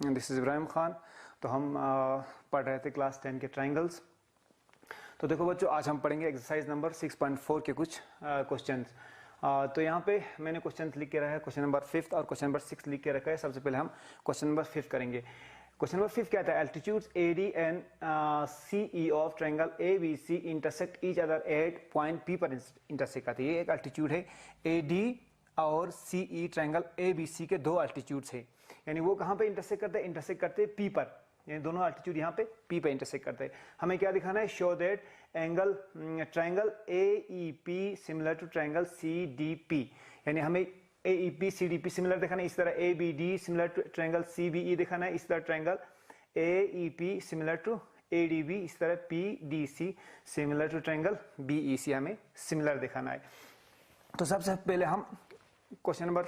This is Ibrahim Khan. तो हम पढ़ रहे थे क्लास 10 के ट्रायंगल्स। तो देखो बच्चों, आज हम पढ़ेंगे एक्सरसाइज नंबर 6.4 के कुछ क्वेश्चंस। तो यहाँ पे मैंने क्वेश्चन लिख के रखा है, क्वेश्चन नंबर 5 और क्वेश्चन नंबर 6 लिख के रखा है। सबसे पहले हम क्वेश्चन नंबर 5 करेंगे। क्वेश्चन नंबर 5 क्या था? Altitudes AD and CE of triangle ABC intersect each other at point P पर इंटरसेक्ट करती है। ये एक एल्टीट्यूड है। AD और CE ट्रायंगल ABC के दो एल्टीट्यूड्स है, यानी वो कहाँ पे इंटरसेक्ट करते हैं? इंटरसेक्ट करते हैं P पर, यानी दोनों एल्टीट्यूड यहाँ पे P पे इंटरसेक्ट करते हैं। हमें क्या दिखाना है? Show that angle triangle AEP similar to triangle CDP, यानी हमें AEP CDP सिमिलर दिखाना है। इस तरह ABD similar to triangle CBE दिखाना है। इस तरह triangle AEP similar to ADB, इस तरह PDC similar to triangle BEC हमें सिमिलर दिखाना है। तो सबसे पहले हम क्वेश्चन नंबर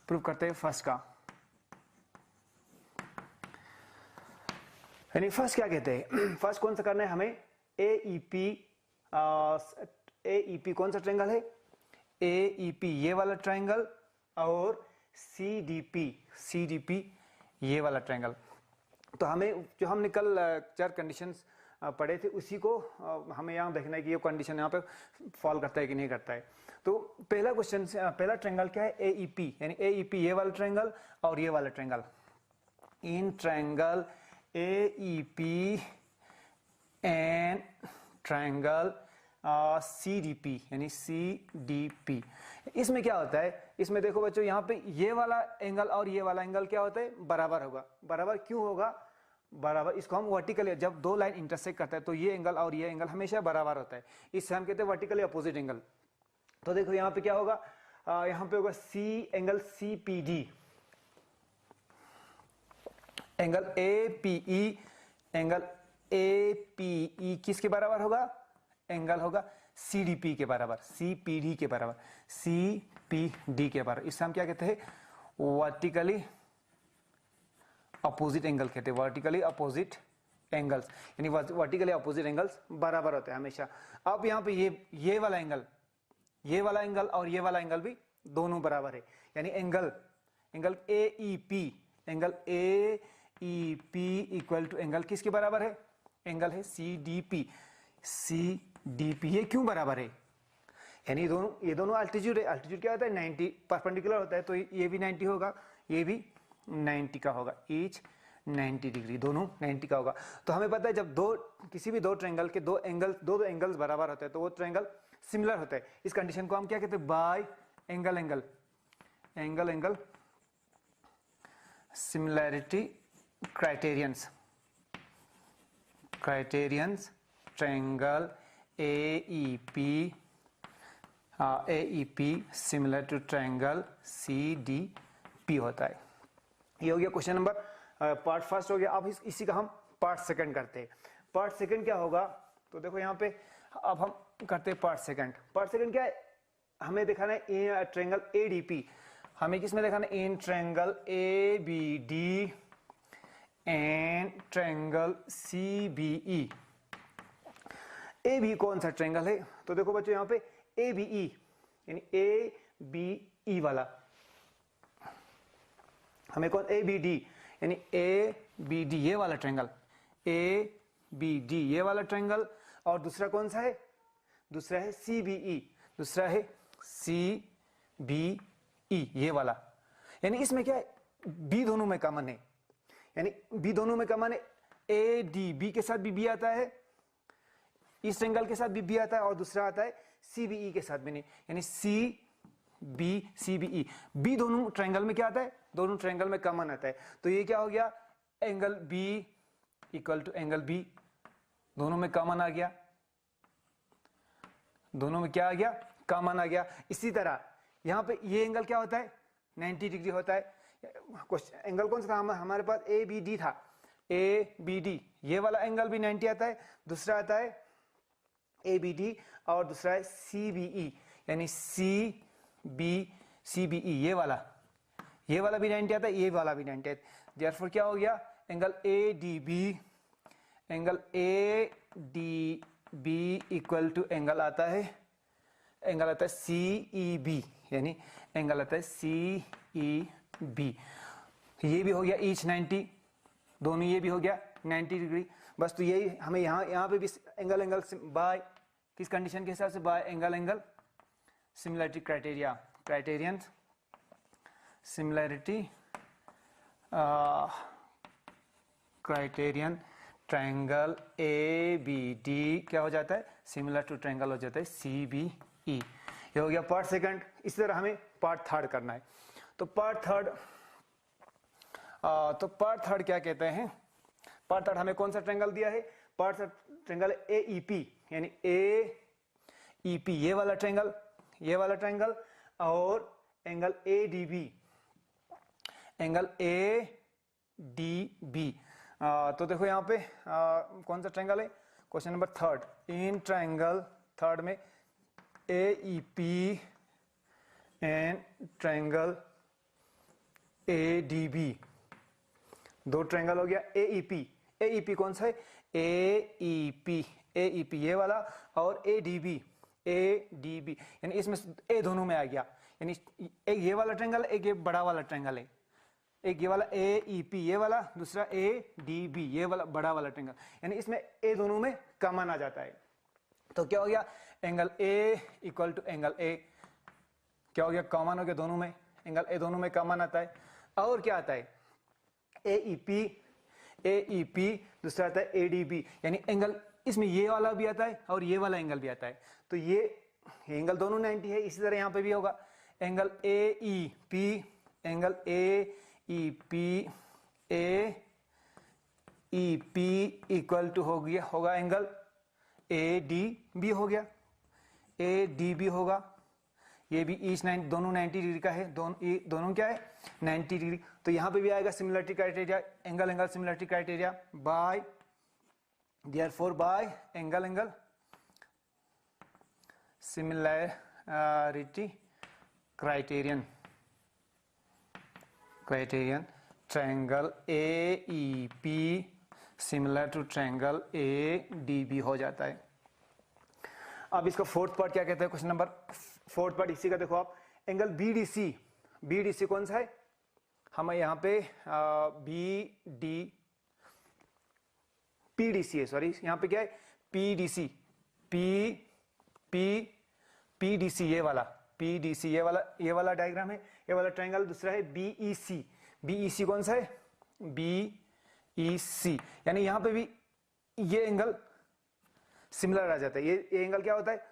प्रूव करते हैं फर्स्ट का। यानी फर्स्ट क्या कहते हैं? फर्स्ट कौन सा करना है हमें? AEP कौन सा ट्रायंगल है? AEP ये वाला ट्रायंगल और CDP ये वाला ट्रायंगल। तो हमें जो हमने कल चार कंडीशंस पढ़े थे उसी को हमें यहाँ देखना है कि ये कंडीशन यहाँ पे फॉल करता है कि नहीं करता है। तो पहला क्वेश्चन, पहला ट्रायंगल क्या है? AEP, यानी AEP ये वाला ट्रायंगल और ये वाला triangle. In triangle AEP and triangle CDP यानी CDP, इसमें क्या होता है? इसमें देखो बच्चों, यहाँ पे ये वाला एंगल और ये वाला एंगल क्या होता है? बराबर होगा। बराबर क्यों होगा? बराबर, इसको हम वर्टिकली, जब दो लाइन इंटरसेक्ट करता है तो ये एंगल और ये एंगल हमेशा बराबर होता है। इससे हम कहते हैं वर्टिकली अपोजिट एंगल। तो देखो यहाँ पे क्या होगा? यहाँ पे होगा एंगल CPD, एंगल APE किसके बराबर होगा? एंगल होगा CDP के बराबर, CPD के बराबर, CPD के बराबर। इससे हम क्या कहते हैं? वर्टिकली अपोजिट एंगल कहते हैं। वर्टिकली अपोजिट एंगल्स, यानी वर्टिकली अपोजिट एंगल्स बराबर होते हैं हमेशा। अब यहाँ पे ये वाला एंगल और ये वाला एंगल भी दोनों बराबर है, यानी angle AEP equal to angle किसके बराबर है? एंगल है CDP। ये क्यों बराबर है? यानी ये दोनों अल्टीट्यूड है। अल्टीट्यूड क्या होता है? 90 परपेंडिकुलर होता है, तो ये भी 90 होगा, ये भी 90 का होगा। ईच 90 डिग्री, दोनों 90 का होगा। तो हमें पता है जब किसी भी दो ट्रायंगल के दो एंगल्स बराबर होते हैं तो वो ट्रायंगल सिमिलर होता है। इस कंडीशन को हम क्या कहते हैं? By angle similarity criterions triangle AEP similar to triangle CDP होता है। ये हो गया क्वेश्चन नंबर पार्ट फर्स्ट हो गया। अब इसी का हम पार्ट सेकंड करते हैं। पार्ट सेकंड क्या होगा? तो देखो यहाँ पे अब हम करते हैं पार्ट सेकंड। पार्ट सेकंड क्या है? हमें दिखाना है ट्रायंगल ADP। हमें किसमें दिखाना है? In triangle ABD and triangle CBE। AB कौन सा ट्रायंगल है? तो देखो बच्चों यहाँ पे ABE यानी ABE वाला, हमें कौन? ABD यानी ABD ये वाला ट्रायंगल, ABD ये वाला ट्रायंगल। और दूसरा कौन सा है? दूसरा है CBE, ये वाला। यानी इसमें क्या है? B दोनों में कॉमन है, यानी B दोनों में कॉमन है। ADB के साथ भी B आता है, इस ट्रायंगल के साथ भी B आता है, और दूसरा आता है CBE के साथ भी नहीं, यानी CBE। B दोनों ट्रायंगल में क्या आता है? दोनों ट्रायंगल में कॉमन आता है। तो ये क्या हो गया? Angle B equal to angle B, दोनों में कॉमन आ गया। दोनों में क्या आ गया? कॉमन आ गया। इसी तरह यहां पे ये एंगल क्या होता है? 90 डिग्री होता है। एंगल कौन सा था? हमारे पास ABD था। ABD ये वाला एंगल भी 90 आता है। दूसरा आता है ABD और दूसरा है CBE यानी CBE ये वाला भी 90 आता है, ये वाला भी 90 आता है। देयरफॉर क्या हो गया? Angle ADB equal to angle आता है CEB, यानी एंगल आता है CEB। तो ये भी हो गया ईच 90, दोनों ये भी हो गया 90 डिग्री। बस तो यही हमें यहाँ पे भी एंगल बाय किस कंडीशन के हिसाब से, by angle similarity criteria, criterion similarity criterion triangle A B D क्या हो जाता है, सिमिलर टू ट्रायंगल हो जाता है सी बी ई। ये हो गया पार्ट सेकंड। इसी तरह हमें पार्ट थर्ड करना है। तो पार्ट थर्ड क्या कहते हैं, पार्ट थर्ड हमें कौन सा ट्रायंगल दिया है, part third triangle A E P, यानी ए ई पी ये वाला ट्रायंगल और angle A D B, angle A D B. तो देखो यहाँ पे कौन सा ट्रायंगल है, question number third, in triangle third में A E P and triangle A D B, दो ट्रायंगल हो गया ए ई पी कौन सा है, ए ई पी ये वाला, और ए डी बी यानी इसमें ए दोनों में आ गया, यानी एक ये वाला ट्रायंगल, एक ये बड़ा वाला ट्रायंगल है, एक ये वाला ए ई पी ये वाला, दूसरा ए डी बी ये वाला बड़ा वाला ट्रायंगल, यानी इसमें ए दोनों में कॉमन आ जाता है। तो क्या हो गया, angle A equal to angle A क्या हो गया, कॉमन हो गया दोनों में, एंगल ए दोनों में कॉमन आता है। और क्या आता है, ए ई पी दूसरा आता है ए डी बी, यानी एंगल इसमें ये वाला भी आता है और ये वाला एंगल भी आता है। तो ये एंगल दोनों 90 है। इसी तरह यहाँ पे भी होगा angle A E P, angle A E P equal to होगा एंगल ए डी बी हो गया, ए डी बी होगा, ये भी ईच 90 दोनों 90 डिग्री का है, दोनों क्या है 90 डिग्री। तो यहाँ पे भी आएगा similarity criteria, angle similarity criteria by therefore by angle similarity criterion triangle A E P similar to triangle A D B हो जाता है। अब इसका फोर्थ पार्ट क्या कहते हैं, क्वेश्चन नंबर फोर्थ पार्ट इसी का देखो आप, एंगल बी डी सी कौन सा है, हमें यहाँ पे पी डी सी है, सॉरी यहाँ पे क्या है P D C, P D C ये वाला डायग्राम है, ये वाला ट्रायंगल। दूसरा है बी ई सी कौन सा है, बी ई सी, यानी यहाँ पे भी ये एंगल सिमिलर आ जाता है। ये एंगल क्या होता है,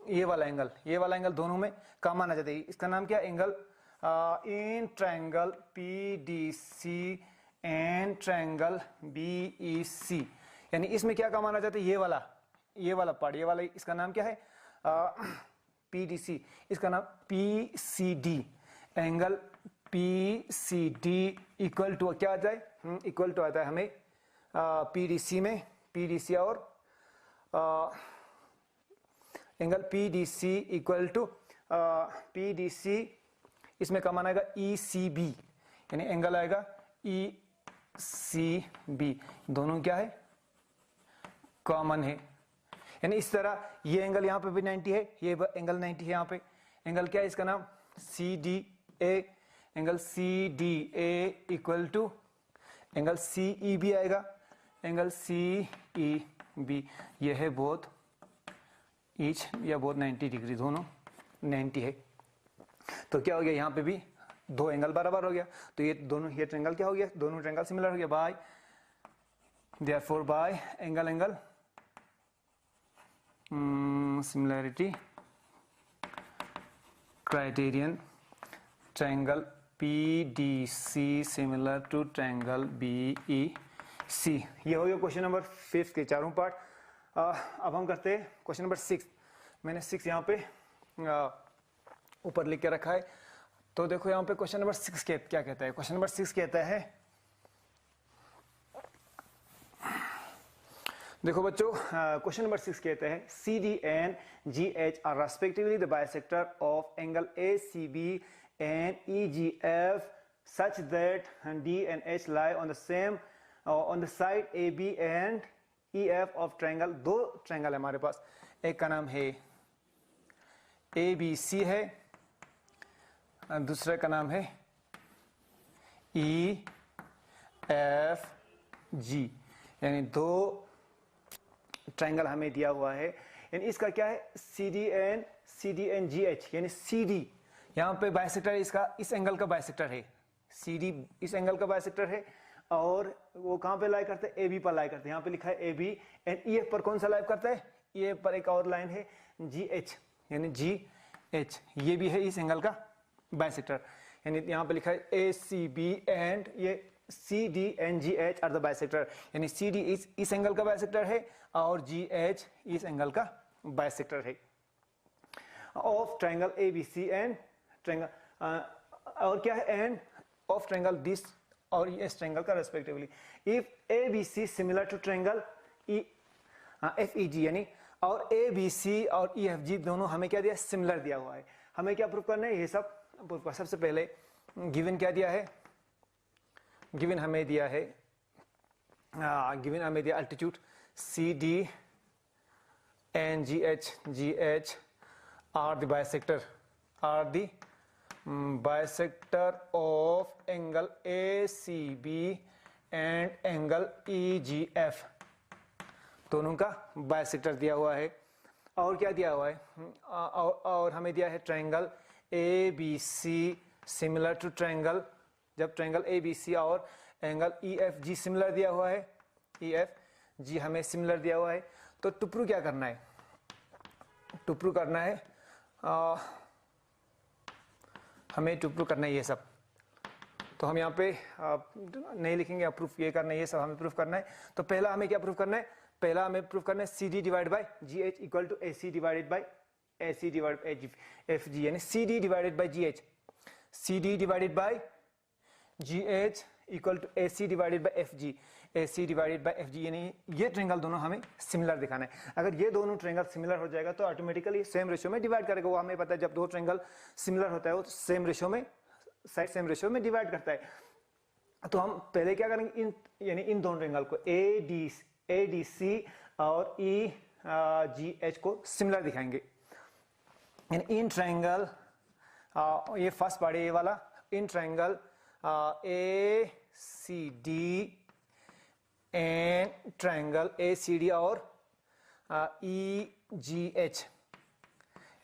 ये वाला एंगल दोनों में कॉमन आ जाता है। इसका नाम क्या है, angle in triangle P D C and triangle B E C, यानी इसमें क्या कॉमन आ जाता है, ये वाला पार्ट, ये वाला, इसका नाम क्या है पी डी सी, इसका नाम P C D, angle P C D equal to क्या आता है, इक्वल टू आता है हमें पी डी सी में, पी डी सी और angle P D C equal to P D C, इसमें कॉमन आएगा ई सी बी, यानी एंगल आएगा ई सी बी, दोनों क्या है कॉमन है। यानी इस तरह ये एंगल यहाँ पे भी 90 है, ये एंगल 90 है यहाँ पे, एंगल क्या है इसका नाम C D A, angle C D A equal to angle C E B आएगा, एंगल सी ई बी, ये है बोथ ईच या बोथ 90 डिग्री, दोनों 90 है। तो क्या हो गया, यहाँ पे भी दो एंगल बराबर हो गया, तो ये दोनों ये ट्रायंगल क्या हो गया, दोनों ट्रायंगल सिमिलर हो गया by therefore by angle similarity criterion triangle P D C similar to triangle B E C. ये हो गया क्वेश्चन नंबर 5 के चारों पार्ट। अब हम करते हैं क्वेश्चन नंबर 6। मैंने 6 यहाँ पे ऊपर लिख के रखा है। तो देखो यहाँ पे क्वेश्चन नंबर 6 क्या कहता है, क्वेश्चन नंबर 6 कहता है, देखो बच्चों क्वेश्चन नंबर 6 कहते हैं C D and G H are respectively the bisector of angle A C B and E G F such that D and H lie on the same on the side A B and E F of triangle. दो triangle है हमारे पास, एक का नाम है A B सी है, दूसरे का नाम है ई एफ जी, यानी दो ट्रायंगल हमें दिया हुआ है, यानी इसका क्या है C D and G H, यानी सी डी यहाँ पे बाइसेक्टर इसका, इस एंगल का बाइसेक्टर है, सी डी इस एंगल का बाइसेक्टर है, और वो कहाँ पे लाई करते हैं, ए बी पर लाई करते हैं, यहाँ पे लिखा है A B, and E F पर कौन सा लाई करता है, ई एफ पर एक और लाइन है जी एच, यानी जी एच, ये भी है इस एंगल का बाइसेक्टर, यानी यहाँ पे लिखा है ए सी बी एंड ये C D and G H are the bisector, यानी सी डी इस एंगल का बाइसेक्टर है और जी एच इस एंगल का बाइसेक्टर है of triangle A B C and triangle और क्या है एंड ऑफ ट्रायंगल दिस और इस ट्रायंगल का respectively, if A B C similar to triangle F E G, यानी और ए बी सी और ई एफ जी दोनों हमें क्या दिया, सिमिलर दिया हुआ है, हमें क्या प्रूफ करना है, ये सब प्रूफ कर। सबसे पहले गिवन क्या दिया है, गिवन हमें दिया है, गिवन हमें दिया altitude C D and G H are the bisector of angle A C B and angle E G F, दोनों का बाइसेक्टर दिया हुआ है। और क्या दिया हुआ है, और हमें दिया है triangle A B C similar to triangle, जब ट्रायंगल ए बी सी और angle E F G similar दिया हुआ है, ई एफ जी हमें सिमिलर दिया हुआ है, तो टू प्रूव क्या करना है, टू प्रूव करना है हमें टू प्रूव करना है ये सब, तो हम यहाँ पे नहीं लिखेंगे, प्रूफ ये करना है, ये सब हमें प्रूफ करना है। तो पहला हमें क्या प्रूफ करना है, पहला हमें प्रूफ करना है C D divide by G H equal to A C divided by F G, यानी C D divided by G H, C D divided by G H equal to A C divided by F G, A C divided by F G, यानी ये triangle दोनों हमें similar दिखाना है। अगर ये दोनों ट्रायंगल सिमिलर हो जाएगा तो ऑटोमेटिकली सेम रेशियो में डिवाइड करेगा, वो हमें पता है जब दो ट्रायंगल सिमिलर होता है वो सेम रेशियो में, साइड सेम रेशियो में डिवाइड करता है। तो हम पहले क्या करेंगे, यानी इन दोनों ट्रायंगल को ए डी सी और ई जी एच को सिमिलर दिखाएंगे, यानी इन ट्रायंगल ये फर्स्ट पार्ट है ये वाला, in triangle A C D and triangle A C D और ई जी एच,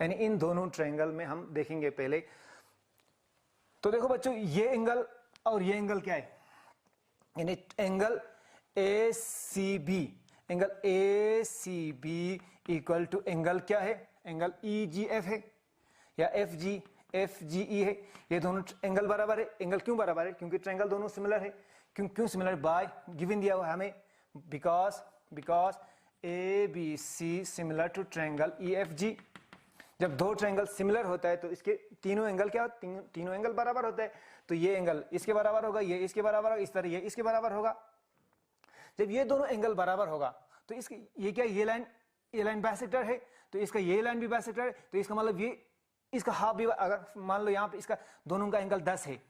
यानी इन दोनों ट्रायंगल में हम देखेंगे पहले। तो देखो बच्चों ये एंगल और ये एंगल क्या है, यानी angle A C B, angle A C B equal to angle क्या है, एंगल ई जी एफ है या एफ जी ई है, ये दोनों एंगल बराबर है। एंगल क्यों बराबर है, क्योंकि ट्रायंगल दोनों सिमिलर है। क्यों सिमिलर, बाय गिवन दिया हुआ है हमें, because A B C similar to triangle E F G. जब दो ट्रायंगल सिमिलर होता है तो इसके तीनों एंगल क्या, तीनों एंगल बराबर होते हैं, तो ये एंगल इसके बराबर होगा, ये इसके बराबर होगा, इस तरह ये इसके बराबर होगा। जब ये दोनों एंगल बराबर होगा तो इसके ये क्या, ये लाइन बाइसेक्टर है, तो इसका ये लाइन भी बाइसेक्टर है, तो इसका मतलब ये इसका हाफ भी, अगर मान लो यहाँ पे इसका दोनों का एंगल 10 है,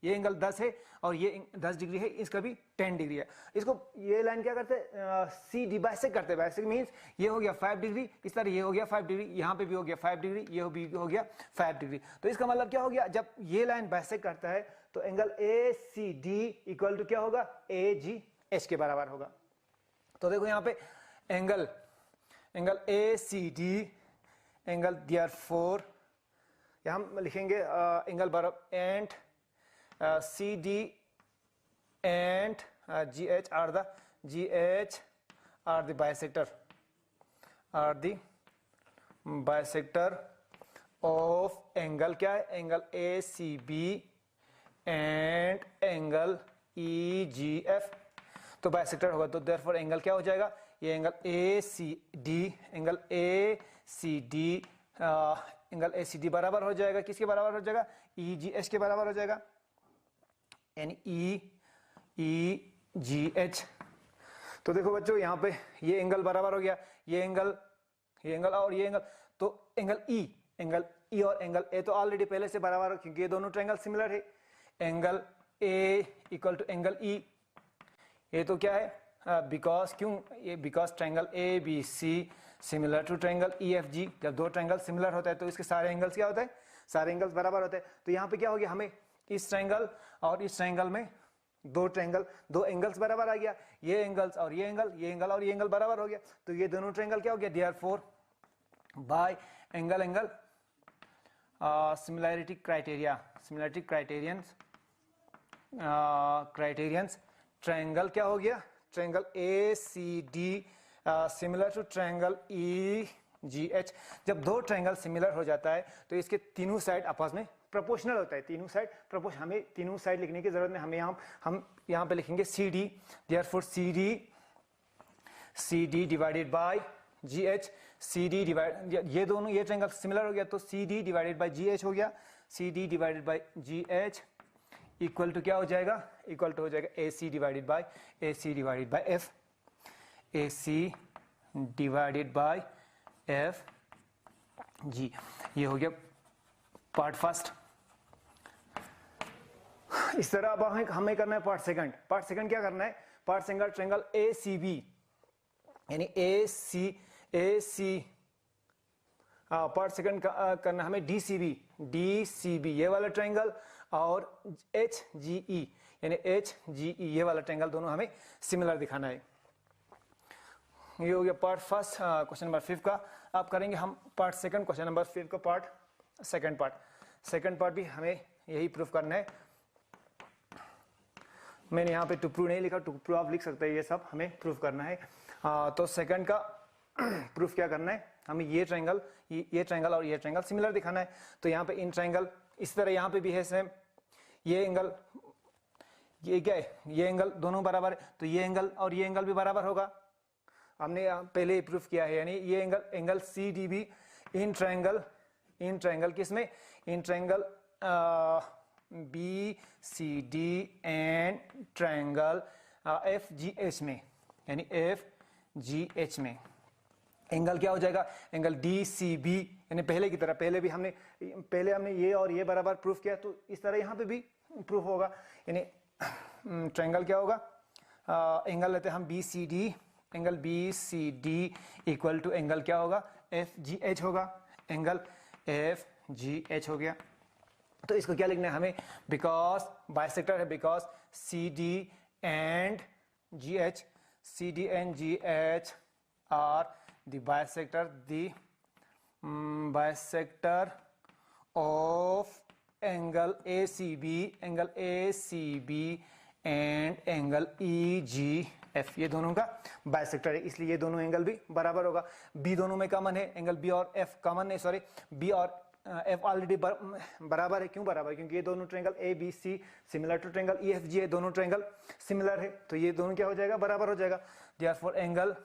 ये एंगल 10 है और ये 10 डिग्री है, इसका भी 10 डिग्री है। इसको ये लाइन क्या करते हैं, सी डी बाइसेक्ट करते हैं। बाइसेक्ट मींस ये हो गया 5 डिग्री, इस तरह ये हो गया 5 डिग्री, यहाँ पे भी हो गया 5 डिग्री, ये भी हो गया 5 डिग्री। तो इसका मतलब क्या हो गया, जब ये लाइन बाइसेक्ट करता है तो angle A C D equal to क्या होगा, ए जी एच के बराबर होगा। तो देखो यहाँ पे angle A C D angle therefore यहाँ हम लिखेंगे एंगल बराबर and C D and G H are the bisector of angle क्या है, angle A C B and angle E G F. तो बाइसेक्टर होगा तो देयरफॉर एंगल क्या हो जाएगा, ये एंगल ए सी डी बराबर हो जाएगा, किसके बराबर हो जाएगा, ई जी एच के बराबर हो जाएगा, यानी ई जी एच। तो देखो बच्चों यहाँ पे ये एंगल बराबर हो गया, ये एंगल और ये एंगल, तो एंगल ई और एंगल ए तो ऑलरेडी पहले से बराबर हो, क्योंकि ये दोनों ट्रायंगल सिमिलर है। Angle A equal to angle E, ये तो क्या है, because triangle A B C similar to triangle E F G. जब दो ट्रायंगल सिमिलर होता है तो इसके सारे एंगल्स क्या होते हैं, सारे एंगल्स बराबर होते हैं। तो यहाँ पे क्या हो गया, हमें इस ट्रायंगल और इस ट्रायंगल में दो एंगल्स बराबर आ गया, ये एंगल्स और ये एंगल और ये एंगल बराबर हो गया, तो ये दोनों ट्रायंगल क्या हो गया, therefore by angle similarity criterions triangle क्या हो गया, triangle ACD similar to triangle EGH। जब दो ट्रायंगल सिमिलर हो जाता है तो इसके तीनों साइड आपस में प्रोपोर्शनल होता है, तीनों साइड हमें तीनों साइड लिखने की जरूरत नहीं, हमें हम यहाँ पे लिखेंगे CD, therefore CD divided by GH, CD divide ये दोनों ये ट्रायंगल सिमिलर हो गया तो CD डिवाइडेड बाय GH हो गया, CD divided by GH equal to क्या हो जाएगा, इक्वल टू हो जाएगा AC divided by F, AC divided by F G। ये हो गया पार्ट फर्स्ट। इस तरह अब हमें करना है पार्ट सेकंड क्या करना है, पार्ट सेकंड ट्रायंगल ACB यानी AC पार्ट सेकंड करना हमें DCB ये वाला ट्रायंगल और HGE यानी HGE ये वाला ट्रायंगल दोनों हमें सिमिलर दिखाना है। ये हो गया पार्ट फर्स्ट क्वेश्चन नंबर 5 का। अब करेंगे हम पार्ट सेकंड क्वेश्चन नंबर 5 का सेकंड पार्ट भी हमें यही प्रूफ करना है। मैंने यहाँ पे टू प्रूव नहीं लिखा, टू प्रूव आप लिख सकते हैं, ये सब हमें प्रूफ करना है। तो सेकंड का प्रूफ क्या करना है, हमें ये ट्रायंगल और ये ट्रायंगल सिमिलर दिखाना है। तो यहाँ पे इन ट्रायंगल इस तरह यहाँ पे भी है सेम, ये एंगल ये क्या है, ये एंगल दोनों बराबर है तो ये एंगल और ये एंगल भी बराबर होगा, हमने पहले ही प्रूफ किया है। यानी ये एंगल CDB इन ट्रायंगल किसमें, in triangle BCD and triangle FGH में, यानी FGH में एंगल क्या हो जाएगा, एंगल DCB यानी पहले की तरह, पहले हमने ये और ये बराबर प्रूफ किया तो इस तरह यहाँ पे भी प्रूफ होगा। यानी ट्रायंगल क्या होगा, एंगल लेते हैं हम BCD, angle BCD equal to angle क्या होगा, FGH होगा, एंगल FGH हो गया। तो इसको क्या लिखना है हमें, बिकॉज बाइसेक्टर है, because CD and GH are the bisector of angle ACB and angle EGF, ये दोनों का बाइसेक्टर है, इसलिए ये दोनों एंगल भी बराबर होगा। B दोनों में कॉमन है, एंगल B और F कॉमन है, सॉरी B और F ऑलरेडी बराबर है। क्यों बराबर है, क्योंकि ये दोनों triangle ABC similar to triangle EFG है, दोनों ट्रायंगल सिमिलर है तो ये दोनों क्या हो जाएगा, बराबर हो जाएगा। Therefore angle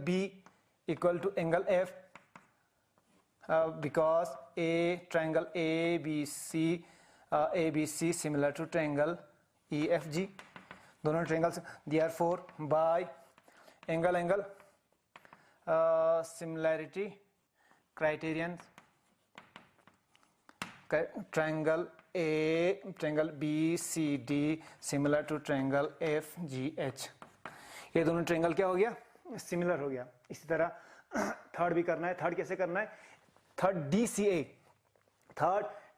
B equal to angle F because triangle ABC similar to triangle EFG, दोनों triangles. Therefore by angle similarity criterion triangle BCD similar to triangle FGH, ये दोनों ट्रायंगल क्या हो गया, सिमिलर हो गया। इसी तरह थर्ड भी करना है। थर्ड कैसे करना है, थर्ड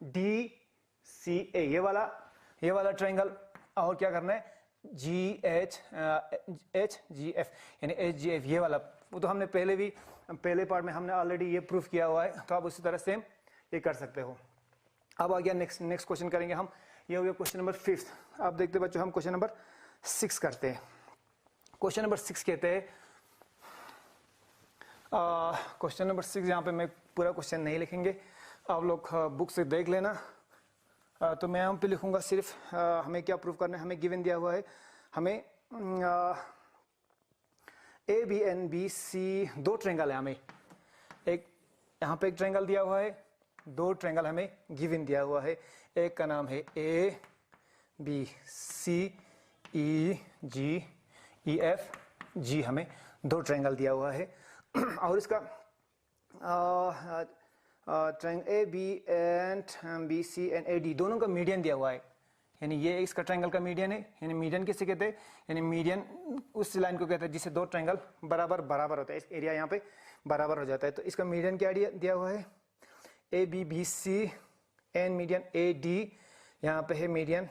DCA ये वाला ट्रायंगल, और क्या करना है HGF यानी HGF ये वाला, वो तो हमने पहले पार्ट में हमने ऑलरेडी ये प्रूफ किया हुआ है, तो आप उसी तरह सेम ये कर सकते हो। अब आ गया नेक्स्ट क्वेश्चन करेंगे हम, ये हो गया क्वेश्चन नंबर 5। आप देखते बच्चों हम क्वेश्चन नंबर 6 करते हैं। क्वेश्चन नंबर 6 कहते हैं, क्वेश्चन नंबर 6 यहाँ पे मैं पूरा क्वेश्चन नहीं लिखेंगे, आप लोग बुक से देख लेना। तो मैं यहाँ पे लिखूंगा सिर्फ हमें क्या प्रूफ करना है, हमें गिवन दिया हुआ है, हमें ABNBC दो ट्रायंगल है, हमें एक यहाँ पे एक ट्रायंगल दिया हुआ है, दो ट्रायंगल हमें गिवन दिया हुआ है। एक का नाम है ABCEGEFG, हमें दो ट्रायंगल दिया हुआ है और इसका triangle AB and BC and AD दोनों का मीडियन दिया हुआ है। यानी ये इसका ट्रायंगल का मीडियन है, यानी मीडियन किसे कहते हैं, यानी मीडियन उस लाइन को कहते हैं जिससे दो ट्रायंगल बराबर होता है, इस एरिया यहाँ पे बराबर हो जाता है। तो इसका मीडियन क्या दिया हुआ है, ABBC and median A D, यहाँ पे है मीडियन,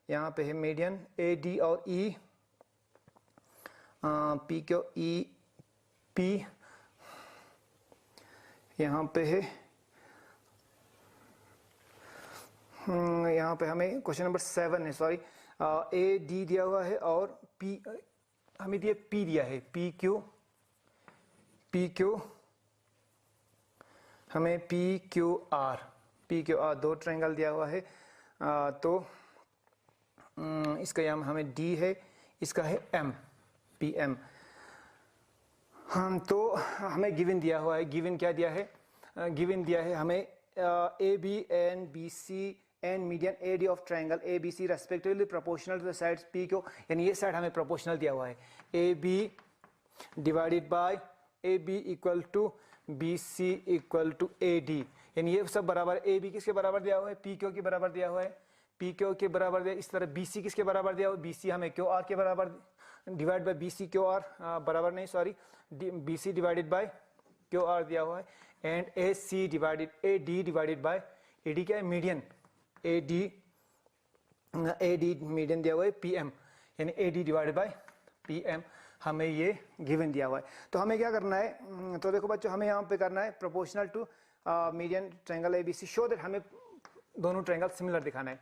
यहाँ पे है मीडियन ए डी और ई, पी क्यू ई पी, यहाँ पे है, यहाँ पे हमें क्वेश्चन नंबर 7 है, सॉरी, ए डी दिया हुआ है और पी हमें दिया, पी दिया है, पी क्यू हमें पी क्यू आर दो ट्रायंगल दिया हुआ है। तो इसका यहाँ हमें डी है, इसका है एम, पी एम। तो हमें गिवन दिया हुआ है, गिवन क्या दिया है, गिवन दिया है हमें A B and B C and median A D of triangle A B C respectively proportional to the sides P Q, यानी ये साइड हमें प्रोपोर्शनल दिया हुआ है, A B divided by A B equal to B C equal to A D, यानी ये सब बराबर, ए बी किसके बराबर दिया हुआ है, पी क्यू के बराबर दिया हुआ है, पी क्यू के बराबर दिया, इस तरह बी सी किसके बराबर दिया हुआ है, बी सी हमें क्यू आर के बराबर, divide by B C Q R, बराबर नहीं sorry, B C divided by Q R दिया हुआ है, and A C divided A D divided by A D क्या है, मीडियन, ए डी मीडियन दिया हुआ है पी एम, यानी A D divided by P M, हमें ये गिवन दिया हुआ है। तो हमें क्या करना है, तो देखो बच्चों हमें यहाँ पे करना है proportional to median triangle A B C, show that हमें दोनों ट्रायंगल सिमिलर दिखाना है।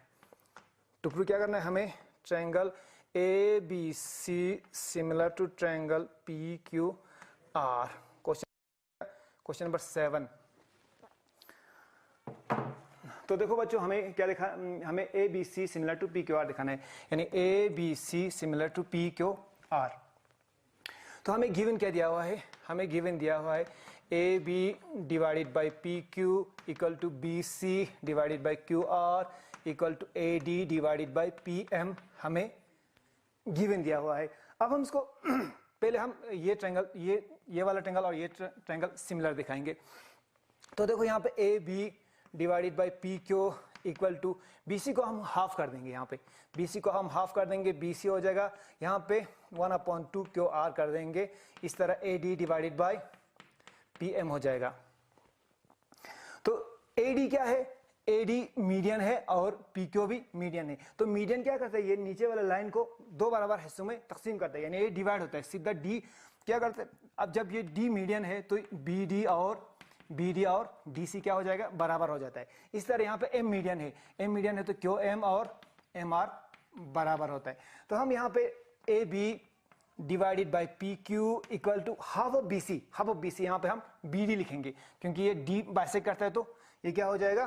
टू प्रूव क्या करना है, हमें triangle A B C similar to triangle P Q R, question number 7। तो देखो बच्चों हमें क्या दिखा, हमें A B C similar to P Q R दिखाना है, यानी A B C similar to P Q R. तो हमें गिवन क्या दिया हुआ है, हमें गिवन दिया हुआ है A B divided by P Q equal to B C divided by Q R equal to A D divided by P M, हमें गिवन दिया हुआ है। अब हम इसको पहले हम ये ट्रायंगल, ये वाला ट्रायंगल और ये ट्रायंगल सिमिलर दिखाएंगे। तो देखो यहाँ पे A B divided by P Q equal to, B C को हम हाफ कर देंगे, यहाँ पे बी सी को हम हाफ कर देंगे, बी सी हो जाएगा यहाँ पे 1/2 क्यू आर कर देंगे, इस तरह A D divided by P M हो जाएगा। तो ए डी क्या है, ए डी मीडियन है और पी क्यू भी मीडियन है। तो मीडियन क्या करता है, ये नीचे वाला लाइन को दो बराबर हिस्सों में तकसीम करता है, यानी ये डिवाइड होता है सीधा, डी क्या करता है, अब जब ये डी मीडियन है तो बी डी और डी सी क्या हो जाएगा, बराबर हो जाता है। इस तरह यहाँ पे एम मीडियन है तो क्यू एम और एम आर बराबर होता है। तो हम यहाँ पे A B divided by P Q equal to half of B C, यहाँ पे हम बी डी लिखेंगे क्योंकि ये डी बाइसेक्ट करता है, तो ये क्या हो जाएगा,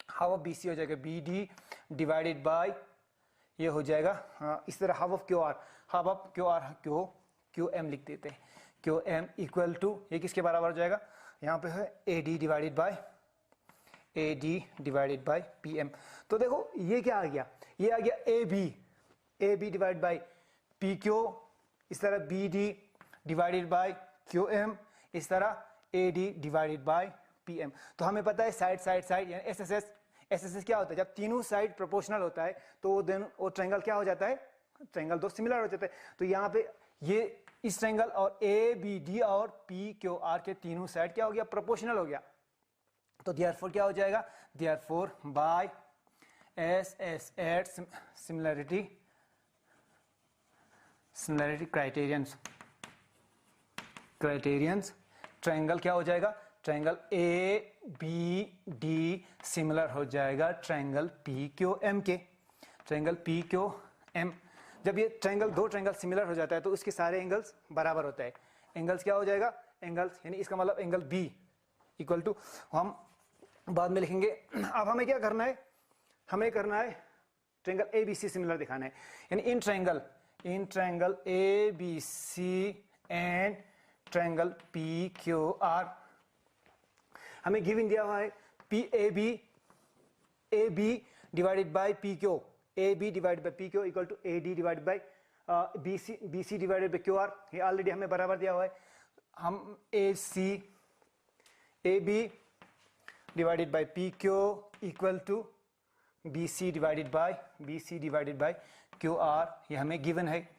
हाफ ऑफ बी सी हो जाएगा, बी डी डिवाइडेड बाई ये हो जाएगा इस तरह half of Q R, Q M लिख देते हैं, क्यू एम इक्वल टू ये किसके बराबर हो जाएगा, यहाँ पे है A D divided by P M. तो देखो ये क्या आ गया, ये आ गया A B divide by P Q, इस तरह B D divided by Q M, इस तरह A D divided by P M. तो हमें पता है साइड यानी एस एस एस क्या होता है, जब तीनों साइड प्रोपोर्शनल होता है तो वो ट्रायंगल क्या हो जाता है, ट्रायंगल दो सिमिलर हो जाता है। तो यहाँ पे ये इस ट्रायंगल और ए बी डी और पी क्यू आर के तीनों साइड क्या हो गया, प्रोपोर्शनल हो गया। तो देयरफॉर क्या हो जाएगा, therefore by S S at similarity criterions triangle क्या हो जाएगा, triangle A B D similar हो जाएगा ट्रायंगल पी क्यू एम के, ट्रायंगल पी क्यू एम। जब ये ट्रायंगल दो ट्रायंगल सिमिलर हो जाता है तो उसके सारे एंगल्स बराबर होता है। एंगल्स क्या हो जाएगा, एंगल्स यानी इसका मतलब एंगल बी इक्वल टू हम बाद में लिखेंगे। अब हमें क्या करना है, हमें करना है triangle A B C similar दिखाना है, यानी इन triangle A B C and triangle P Q R हमें गिवन दिया हुआ है P A B divided by P Q, A B divided by P Q equal to A D divided by B C divided by Q R, ये already हमें बराबर दिया हुआ है। हम A B divided by P Q equal to B C divided by Q R, ये हमें given है।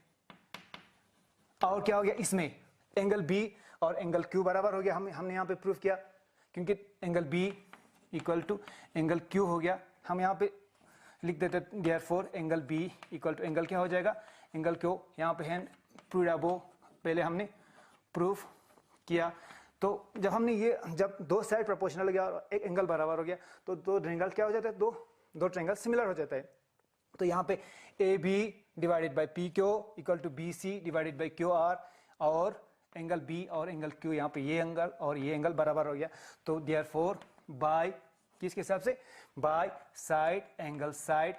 और क्या हो गया, इसमें एंगल बी और एंगल क्यू बराबर हो गया, हमने यहाँ पे प्रूफ किया क्योंकि angle B equal to angle Q हो गया। हम यहाँ पे लिख देते therefore angle B equal to angle क्या हो जाएगा, एंगल क्यू। यहाँ पे हैंड प्रूव्ड अबव, पहले हमने प्रूफ किया। तो जब हमने ये, जब दो साइड प्रोपोर्शनल हो गया और एक एंगल बराबर हो गया तो दो ट्रायंगल क्या हो जाता है, दो ट्रायंगल सिमिलर हो जाता है। तो यहाँ पे A B divided by P Q equal to B C divided by Q R, और एंगल बी और एंगल क्यू, यहाँ पे ये एंगल और ये एंगल बराबर हो गया। तो देयरफॉर बाय किसके हिसाब से, बाय साइड एंगल साइड